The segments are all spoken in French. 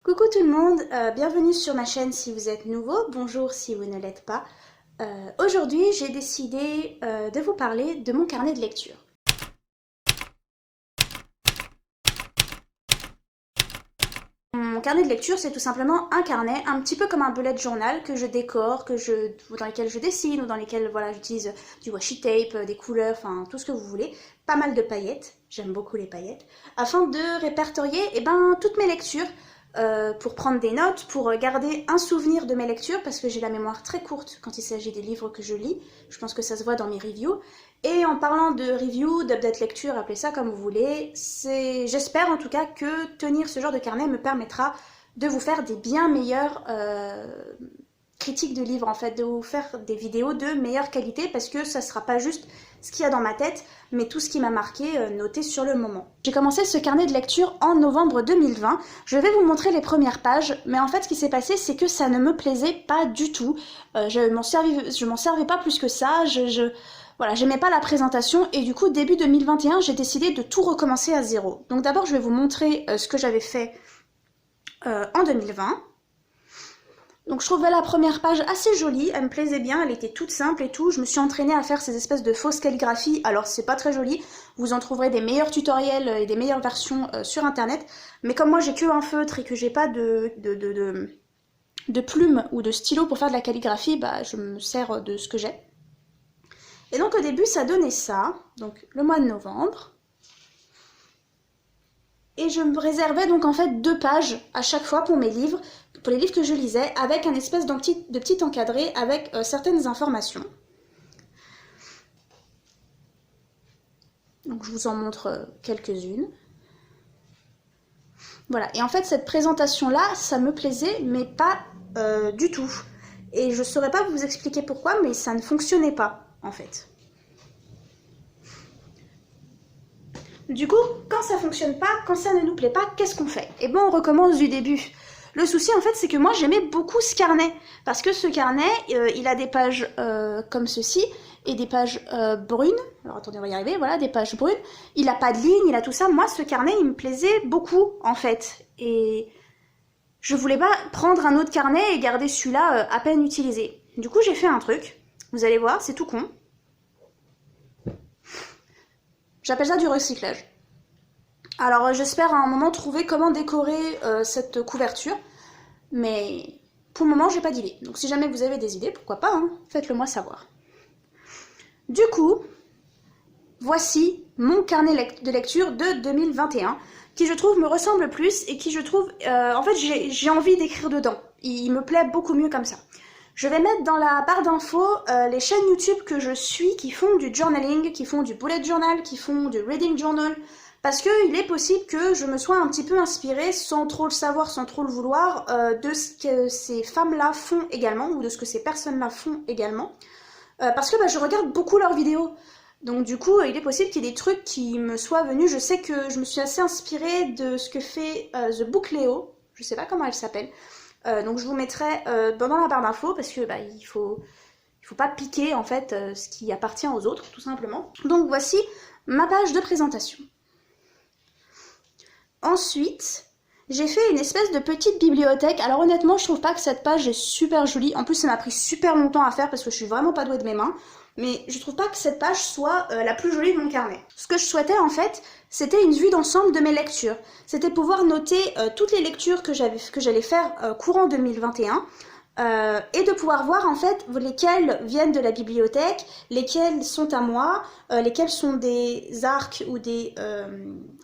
Coucou tout le monde, bienvenue sur ma chaîne si vous êtes nouveau, bonjour si vous ne l'êtes pas. Aujourd'hui j'ai décidé de vous parler de mon carnet de lecture. Mon carnet de lecture c'est tout simplement un carnet, un petit peu comme un bullet journal que je décore, dans lequel je dessine ou dans lesquels voilà, j'utilise du washi tape, des couleurs, enfin tout ce que vous voulez, pas mal de paillettes, j'aime beaucoup les paillettes, afin de répertorier toutes mes lectures. Pour prendre des notes, pour garder un souvenir de mes lectures, parce que j'ai la mémoire très courte quand il s'agit des livres que je lis. Je pense que ça se voit dans mes reviews. Et en parlant de reviews, d'update lecture, appelez ça comme vous voulez, j'espère en tout cas que tenir ce genre de carnet me permettra de vous faire des bien meilleures critiques de livres, en fait, de vous faire des vidéos de meilleure qualité, parce que ça sera pas juste ce qu'il y a dans ma tête, mais tout ce qui m'a marqué, noté sur le moment. J'ai commencé ce carnet de lecture en novembre 2020. Je vais vous montrer les premières pages, mais en fait ce qui s'est passé c'est que ça ne me plaisait pas du tout. Je m'en servais pas plus que ça, voilà, j'aimais pas la présentation et du coup début 2021 j'ai décidé de tout recommencer à zéro. Donc d'abord je vais vous montrer ce que j'avais fait en 2020. Donc je trouvais la première page assez jolie, elle me plaisait bien, elle était toute simple et tout. Je me suis entraînée à faire ces espèces de fausses calligraphies, alors c'est pas très joli, vous en trouverez des meilleurs tutoriels et des meilleures versions sur internet. Mais comme moi j'ai que un feutre et que j'ai pas de plumes ou de stylo pour faire de la calligraphie, bah je me sers de ce que j'ai. Et donc au début ça donnait ça, donc le mois de novembre. Et je me réservais donc en fait 2 pages à chaque fois pour mes livres, pour les livres que je lisais, avec un espèce de petit encadré avec certaines informations. Donc je vous en montre quelques-unes. Voilà, et en fait cette présentation-là, ça me plaisait, mais pas du tout. Et je ne saurais pas vous expliquer pourquoi, mais ça ne fonctionnait pas, en fait. Du coup, quand ça fonctionne pas, quand ça ne nous plaît pas, qu'est-ce qu'on fait? Eh ben, on recommence du début. Le souci, en fait, c'est que moi, j'aimais beaucoup ce carnet. Parce que ce carnet, il a des pages comme ceci, et des pages brunes. Alors, attendez, on va y arriver. Voilà, des pages brunes. Il a pas de ligne, il a tout ça. Moi, ce carnet, il me plaisait beaucoup, en fait. Et je voulais pas prendre un autre carnet et garder celui-là à peine utilisé. Du coup, j'ai fait un truc. Vous allez voir, c'est tout con. J'appelle ça du recyclage. Alors j'espère à un moment trouver comment décorer cette couverture, mais pour le moment j'ai pas d'idée. Donc si jamais vous avez des idées, pourquoi pas, hein, faites-le moi savoir. Du coup, voici mon carnet de lecture de 2021, qui je trouve me ressemble plus et qui je trouve, en fait j'ai envie d'écrire dedans. Il me plaît beaucoup mieux comme ça. Je vais mettre dans la barre d'infos les chaînes YouTube que je suis qui font du journaling, qui font du bullet journal, qui font du reading journal, parce qu'il est possible que je me sois un petit peu inspirée, sans trop le savoir, sans trop le vouloir, de ce que ces femmes-là font également, ou de ce que ces personnes-là font également, parce que je regarde beaucoup leurs vidéos. Donc du coup, il est possible qu'il y ait des trucs qui me soient venus. Je sais que je me suis assez inspirée de ce que fait The Book Leo, je sais pas comment elle s'appelle. Donc je vous mettrai dans la barre d'infos parce que il faut pas piquer en fait ce qui appartient aux autres tout simplement. Donc voici ma page de présentation. Ensuite, j'ai fait une espèce de petite bibliothèque. Alors honnêtement, je trouve pas que cette page est super jolie. En plus, ça m'a pris super longtemps à faire parce que je suis vraiment pas douée de mes mains. Mais je trouve pas que cette page soit la plus jolie de mon carnet. Ce que je souhaitais en fait, c'était une vue d'ensemble de mes lectures. C'était pouvoir noter toutes les lectures que j'allais faire courant 2021 et de pouvoir voir en fait lesquelles viennent de la bibliothèque, lesquelles sont à moi, lesquelles sont des ARC ou des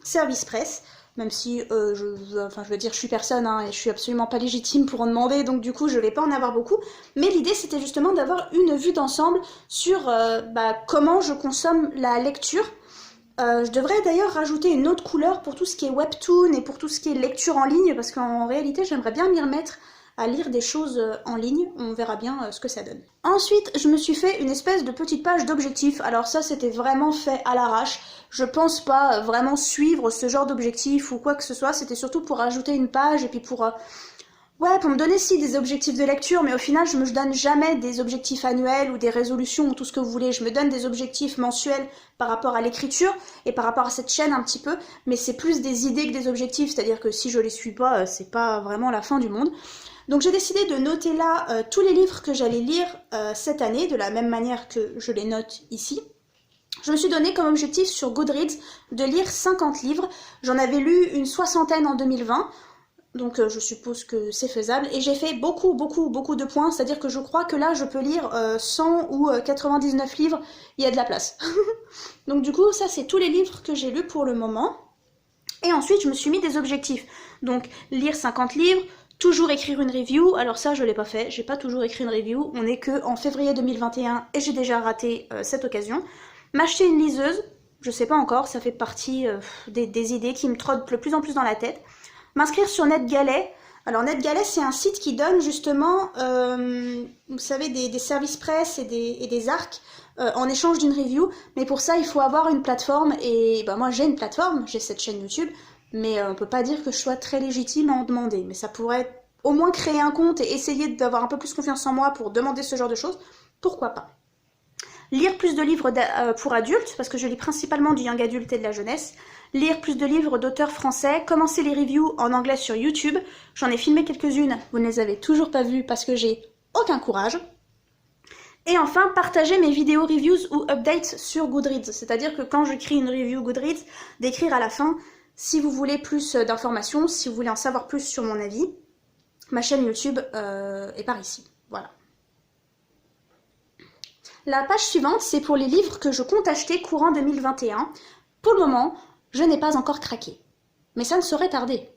services presse. Même si, je veux dire, je suis personne, hein, et je suis absolument pas légitime pour en demander, donc du coup, je vais pas en avoir beaucoup. Mais l'idée, c'était justement d'avoir une vue d'ensemble sur comment je consomme la lecture. Je devrais d'ailleurs rajouter une autre couleur pour tout ce qui est webtoon et pour tout ce qui est lecture en ligne, parce qu'en réalité, j'aimerais bien m'y remettre à lire des choses en ligne, on verra bien ce que ça donne. Ensuite, je me suis fait une espèce de petite page d'objectifs, alors ça c'était vraiment fait à l'arrache, je pense pas vraiment suivre ce genre d'objectifs ou quoi que ce soit, c'était surtout pour ajouter une page et puis pour Ouais, pour me donner si des objectifs de lecture, mais au final, je me donne jamais des objectifs annuels ou des résolutions ou tout ce que vous voulez. Je me donne des objectifs mensuels par rapport à l'écriture et par rapport à cette chaîne un petit peu, mais c'est plus des idées que des objectifs, c'est-à-dire que si je les suis pas, c'est pas vraiment la fin du monde. Donc j'ai décidé de noter là tous les livres que j'allais lire cette année, de la même manière que je les note ici. Je me suis donné comme objectif sur Goodreads de lire 50 livres. J'en avais lu une soixantaine en 2020. Donc je suppose que c'est faisable. Et j'ai fait beaucoup de points, c'est-à-dire que je crois que là je peux lire 100 ou 99 livres, il y a de la place. Donc du coup ça c'est tous les livres que j'ai lus pour le moment. Et ensuite je me suis mis des objectifs. Donc lire 50 livres, toujours écrire une review. Alors ça je l'ai pas fait, j'ai pas toujours écrit une review, on est que en février 2021 et j'ai déjà raté cette occasion. M'acheter une liseuse, je sais pas encore, ça fait partie des idées qui me trottent de plus en plus dans la tête. M'inscrire sur NetGalley. Alors NetGalley, c'est un site qui donne justement, vous savez, des services presse et des arcs en échange d'une review. Mais pour ça, il faut avoir une plateforme. Et bah, moi, j'ai une plateforme, j'ai cette chaîne YouTube. Mais on peut pas dire que je sois très légitime à en demander. Mais ça pourrait au moins créer un compte et essayer d'avoir un peu plus confiance en moi pour demander ce genre de choses. Pourquoi pas? Lire plus de livres pour adultes, parce que je lis principalement du young adulte et de la jeunesse. Lire plus de livres d'auteurs français. Commencer les reviews en anglais sur YouTube. J'en ai filmé quelques-unes, vous ne les avez toujours pas vues parce que j'ai aucun courage. Et enfin, partager mes vidéos reviews ou updates sur Goodreads. C'est-à-dire que quand j'écris une review Goodreads, d'écrire à la fin, si vous voulez plus d'informations, si vous voulez en savoir plus sur mon avis, ma chaîne YouTube est par ici. Voilà. La page suivante, c'est pour les livres que je compte acheter courant 2021. Pour le moment, je n'ai pas encore craqué. Mais ça ne saurait tarder.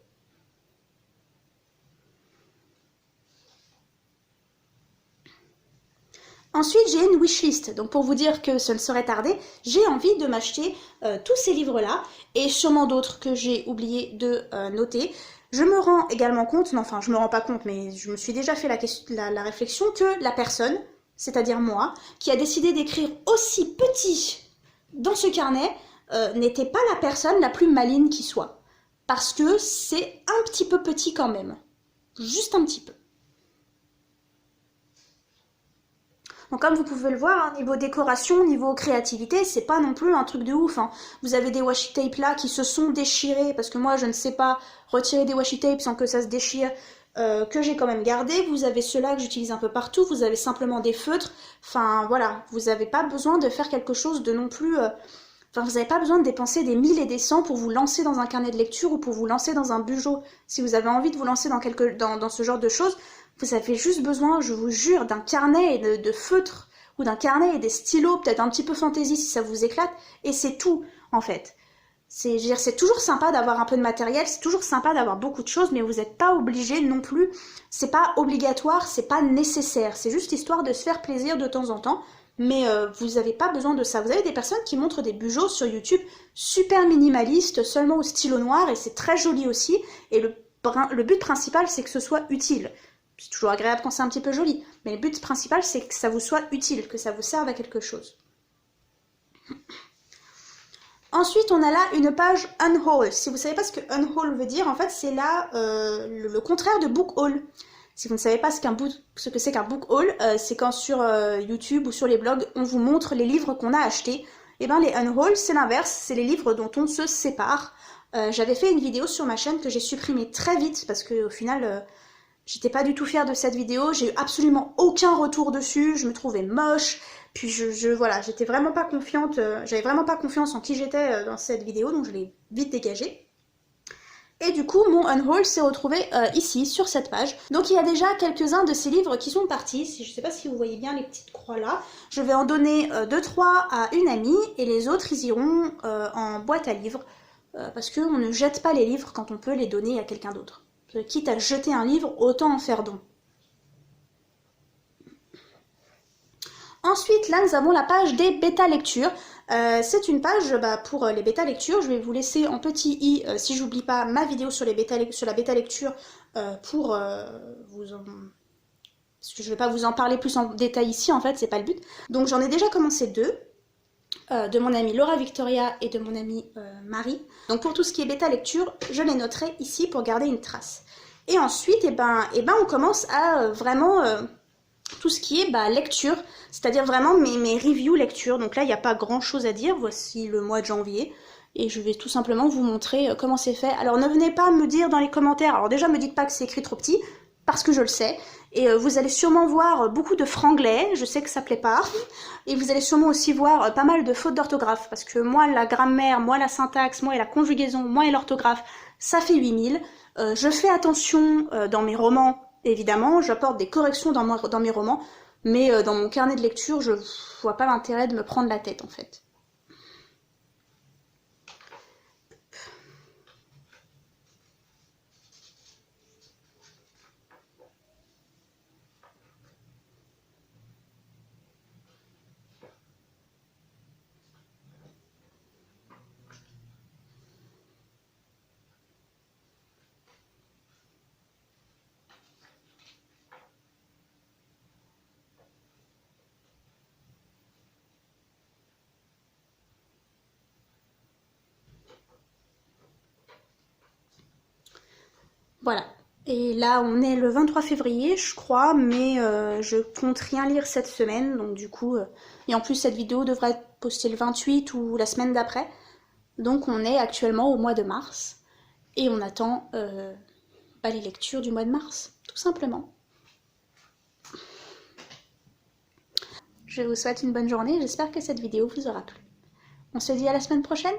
Ensuite, j'ai une wishlist. Donc pour vous dire que ce ne saurait tarder, j'ai envie de m'acheter tous ces livres-là et sûrement d'autres que j'ai oublié de noter. Je me rends également compte, non, enfin je me rends pas compte, mais je me suis déjà fait la réflexion que la personne, c'est-à-dire moi, qui a décidé d'écrire aussi petit dans ce carnet, n'était pas la personne la plus maligne qui soit. Parce que c'est un petit peu petit quand même. Juste un petit peu. Donc comme vous pouvez le voir, niveau décoration, niveau créativité, c'est pas non plus un truc de ouf. Vous avez des washi tape là qui se sont déchirés, parce que moi je ne sais pas retirer des washi tape sans que ça se déchire, que j'ai quand même gardé. Vous avez ceux-là que j'utilise un peu partout, vous avez simplement des feutres. Enfin voilà, vous n'avez pas besoin de faire quelque chose de non plus... Enfin, vous n'avez pas besoin de dépenser des 1000 et des 100 pour vous lancer dans un carnet de lecture ou pour vous lancer dans un bugeot. Si vous avez envie de vous lancer dans ce genre de choses, vous avez juste besoin, je vous jure, d'un carnet et de feutres ou d'un carnet et des stylos, peut-être un petit peu fantaisie si ça vous éclate, et c'est tout en fait. C'est toujours sympa d'avoir un peu de matériel, c'est toujours sympa d'avoir beaucoup de choses, mais vous n'êtes pas obligé non plus, c'est pas obligatoire, c'est pas nécessaire, c'est juste histoire de se faire plaisir de temps en temps. Mais vous n'avez pas besoin de ça. Vous avez des personnes qui montrent des bugeots sur YouTube super minimalistes, seulement au stylo noir, et c'est très joli aussi. Et le but principal, c'est que ce soit utile. C'est toujours agréable quand c'est un petit peu joli, mais le but principal, c'est que ça vous soit utile, que ça vous serve à quelque chose. Ensuite, on a là une page Unhaul. Si vous ne savez pas ce que Unhaul veut dire, en fait, c'est là le contraire de Book Haul. Si vous ne savez pas ce que c'est qu'un book haul, c'est quand sur YouTube ou sur les blogs, on vous montre les livres qu'on a achetés. Et bien les unhaul, c'est l'inverse, c'est les livres dont on se sépare. J'avais fait une vidéo sur ma chaîne que j'ai supprimée très vite parce qu'au final, j'étais pas du tout fière de cette vidéo. J'ai eu absolument aucun retour dessus, je me trouvais moche. Puis voilà, j'étais vraiment pas confiante, j'avais vraiment pas confiance en qui j'étais dans cette vidéo, donc je l'ai vite dégagée. Et du coup, mon unhaul s'est retrouvé ici, sur cette page. Donc il y a déjà quelques-uns de ces livres qui sont partis. Je ne sais pas si vous voyez bien les petites croix là. Je vais en donner 2-3 à une amie et les autres, ils iront en boîte à livres. Parce qu'on ne jette pas les livres quand on peut les donner à quelqu'un d'autre. Quitte à jeter un livre, autant en faire don. Ensuite, là, nous avons la page des bêta-lectures. C'est une page pour les bêta-lectures. Je vais vous laisser en petit i, si j'oublie pas, ma vidéo sur la bêta-lecture pour vous en... Parce que je ne vais pas vous en parler plus en détail ici, en fait, c'est pas le but. Donc j'en ai déjà commencé 2, de mon amie Laura Victoria et de mon amie Marie. Donc pour tout ce qui est bêta-lecture, je les noterai ici pour garder une trace. Et ensuite, on commence à vraiment tout ce qui est lecture, c'est-à-dire vraiment mes reviews lecture. Donc là, il n'y a pas grand-chose à dire, voici le mois de janvier. Et je vais tout simplement vous montrer comment c'est fait. Alors ne venez pas me dire dans les commentaires, alors déjà me dites pas que c'est écrit trop petit, parce que je le sais. Et vous allez sûrement voir beaucoup de franglais, je sais que ça plaît pas. Et vous allez sûrement aussi voir pas mal de fautes d'orthographe, parce que moi la grammaire, moi la syntaxe, moi et la conjugaison, moi et l'orthographe, ça fait 8000. Je fais attention dans mes romans, évidemment, j'apporte des corrections dans mes romans, mais dans mon carnet de lecture, je vois pas l'intérêt de me prendre la tête en fait. Voilà. Et là, on est le 23 février, je crois, mais je compte rien lire cette semaine, donc du coup... et en plus, cette vidéo devrait être postée le 28 ou la semaine d'après. Donc on est actuellement au mois de mars, et on attend les lectures du mois de mars, tout simplement. Je vous souhaite une bonne journée, j'espère que cette vidéo vous aura plu. On se dit à la semaine prochaine!